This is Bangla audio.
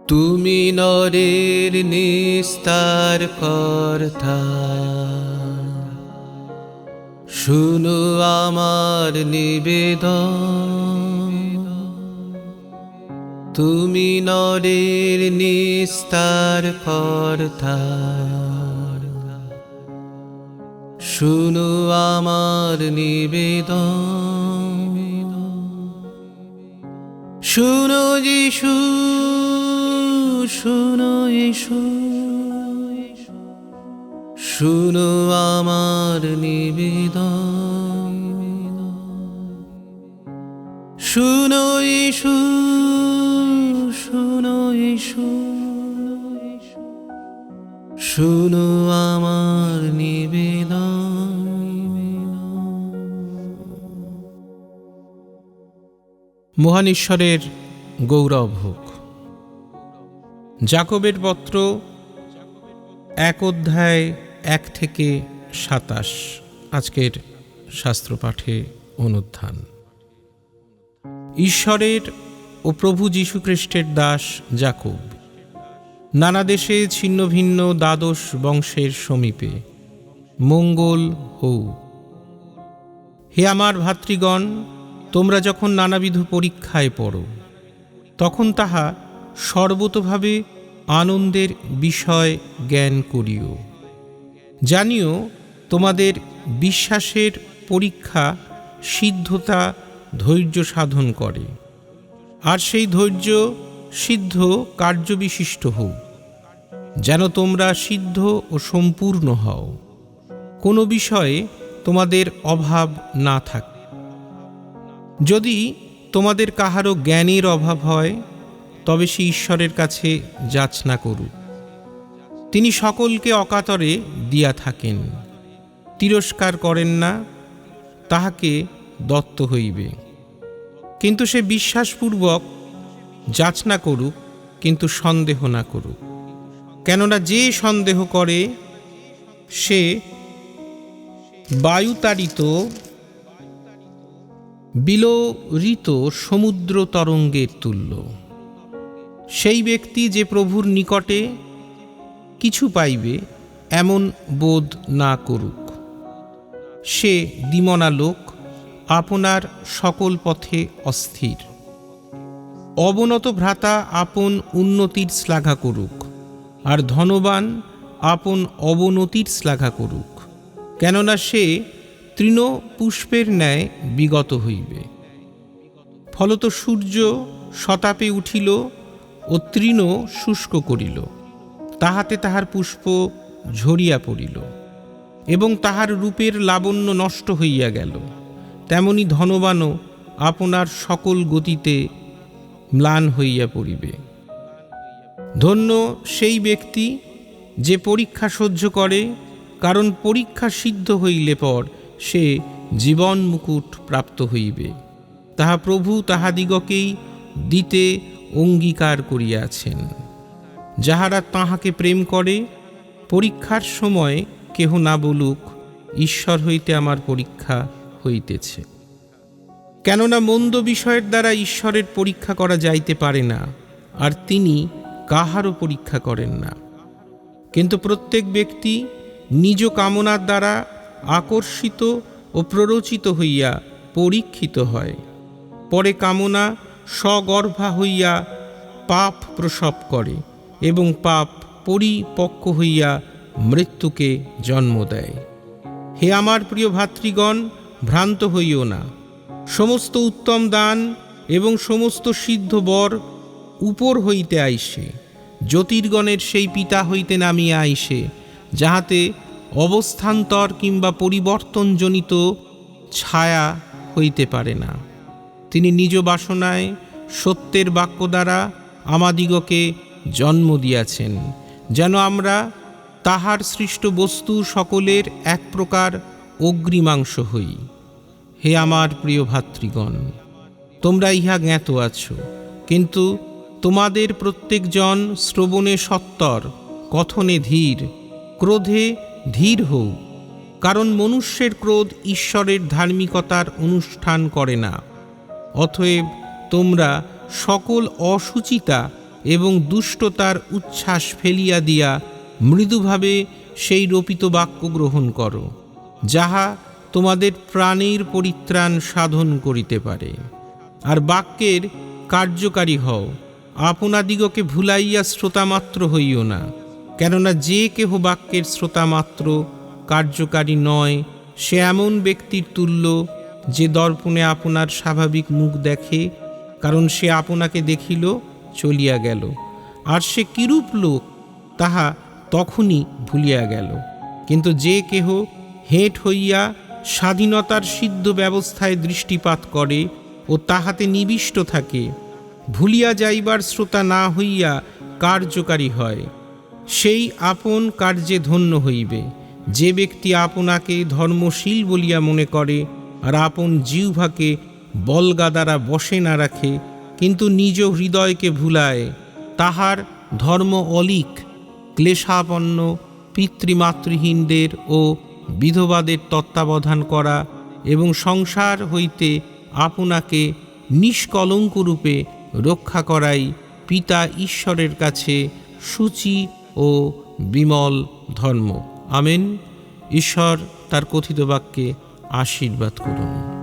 তুমি নরের নিস্তার কর্তা, শুনো আমার নিবেদন। তুমি নরের নিস্তার কর্তা, শুনো আমার নিবেদন। শুনো যিশু, শুনো যিশু, শুনো আমার নিবেদন। শুনো যিশু, শুনো যিশু, শুনো আমার নিবেদন। মহান ঈশ্বরের গৌরব হোক। যাকবের পত্র 1 অধ্যায় 1 থেকে 27 আজকের শাস্ত্রপাঠে অনুধ্যান। ঈশ্বরের ও প্রভু যীশুখ্রিস্টের দাস যাকব, নানা দেশে ছিন্ন ভিন্ন দ্বাদশ বংশের সমীপে মঙ্গল হউ। হে আমার ভাতৃগণ, তোমরা যখন নানাবিধ পরীক্ষায় পড়ো, তখন তাহা সর্বতোভাবে আনন্দের বিষয় জ্ঞান করিও। জানিও তোমাদের বিশ্বাসের পরীক্ষা সিদ্ধতা ধৈর্য সাধন করে, আর সেই ধৈর্য সিদ্ধ কার্যবিশিষ্ট হোক, যেন তোমরা সিদ্ধ ও সম্পূর্ণ হও, কোনো বিষয়ে তোমাদের অভাব না থাকে। যদি তোমাদের কাহারও জ্ঞানের অভাব হয়, তবে সে ঈশ্বরের কাছে যাচনা করুক। তিনি সকলকে অকাতরে দিয়া থাকেন, তিরস্কার করেন না, তাহাকে দত্ত হইবে। কিন্তু সে বিশ্বাসপূর্বক যাচনা করুক, কিন্তু সন্দেহ না করুক। কেননা যে সন্দেহ করে সে বায়ুতাড়িত বিলোড়িত সমুদ্র তরঙ্গের তুল্য। সেই ব্যক্তি যে প্রভুর নিকটে কিছু পাইবে এমন বোধ না করুক। সে দ্বিমনা লোক, আপনার সকল পথে অস্থির। অবনত ভ্রাতা আপন উন্নতির শ্লাঘা করুক, আর ধনবান আপন অবনতির শ্লাঘা করুক। কেননা সে তৃণ পুষ্পের ন্যায় বিগত হইবে। ফলত সূর্য শতাপে উঠিল ও তৃণ শুষ্ক করিল, তাহাতে তাহার পুষ্প ঝরিয়া পড়িল এবং তাহার রূপের লাবণ্য নষ্ট হইয়া গেল। তেমনি ধনবানও আপনার সকল গতিতে ম্লান হইয়া পড়িবে। ধন্য সেই ব্যক্তি যে পরীক্ষা সহ্য করে, কারণ পরীক্ষা সিদ্ধ হইলে পর সে জীবন মুকুট প্রাপ্ত হইবে। তাহা প্রভু তাহাদিগকেই দিতে অঙ্গীকার করিয়াছেন। যাহারা তাহাকে প্রেম করে, পরীক্ষার সময় কেহ না বলুক, ঈশ্বর হইতে আমার পরীক্ষা হইতেছে। কেননা মন্দ বিষয়ের দ্বারা ঈশ্বরের পরীক্ষা করা যাইতে পারে না, আর তিনি কাহারও পরীক্ষা করেন না। কিন্তু প্রত্যেক ব্যক্তি নিজ কামনার দ্বারা আকর্ষিত ও প্ররোচিত হইয়া পরীক্ষিত হয়। পরে কামনা সগর্ভা হইয়া পাপ প্রসব করে, এবং পাপ পরিপক্ব হইয়া মৃত্যুকে জন্ম দেয়। হে আমার প্রিয় ভাতৃগণ, ভ্রান্ত হইও না। সমস্ত উত্তম দান এবং সমস্ত সিদ্ধ বর উপর হইতে আইসে, জ্যোতির্গণের সেই পিতা হইতে নামিয়া আইসে, যাহাতে অবস্থান্তর কিংবা পরিবর্তনজনিত ছায়া হইতে পারে না। তিনি নিজ বাসনায় সত্যের বাক্য দ্বারা আমাদিগকে জন্ম দিয়াছেন, যেন আমরা তাহার সৃষ্ট বস্তু সকলের এক প্রকার অগ্রিমাংশ হই। হে আমার প্রিয় ভাতৃগণ, তোমরা ইহা জ্ঞাত আছো, কিন্তু তোমাদের প্রত্যেকজন শ্রবণে সত্বর, কথনে ধীর, ক্রোধে ধীর হও। কারণ মনুষ্যের ক্রোধ ঈশ্বরের ধার্মিকতার অনুষ্ঠান করে না। অতএব তোমরা সকল অসুচিতা এবং দুষ্টতার উচ্ছ্বাস ফেলিয়া দিয়া মৃদুভাবে সেই রোপিত বাক্য গ্রহণ করো, যাহা তোমাদের প্রাণের পরিত্রাণ সাধন করিতে পারে। আর বাক্যের কার্যকারী হও, আপনাদিগকে ভুলাইয়া শ্রোতামাত্র হইও না। কেননা যে কেহ বাক্যের শ্রোতামাত্র, কার্যকারী নয়, সে এমন ব্যক্তির তুল্য যে দর্পণে আপনার স্বাভাবিক মুখ দেখে, কারণ সে আপনাকে দেখিল, চলিয়া গেল, আর সে কিরূপ লোক তাহা তখনই ভুলিয়া গেল। কিন্তু যে কেহ হেঁট হইয়া স্বাধীনতার সিদ্ধ ব্যবস্থায় দৃষ্টিপাত করে ও তাহাতে নিবিষ্ট থাকে, ভুলিয়া যাইবার শ্রোতা না হইয়া কার্যকারী হয়, সেই আপন কার্যে ধন্য হইবে। যে ব্যক্তি আপনাকে ধর্মশীল বলিয়া মনে করে আর আপন জিহ্বাকে বল্গা দ্বারা বশে না রাখে, কিন্তু নিজ হৃদয়কে ভুলায়, তাহার ধর্ম অলিক, ক্লেশাপন্ন পিতৃমাতৃহীনদের ও বিধবাদের তত্ত্বাবধান করা এবং সংসার হইতে আপনাকে নিষ্কলঙ্করূপে রক্ষা করাই পিতা ঈশ্বরের কাছে সূচি ও বিমল ধর্ম। আমেন। ঈশ্বর তার কথিত বাক্যে আশীর্বাদ করুন।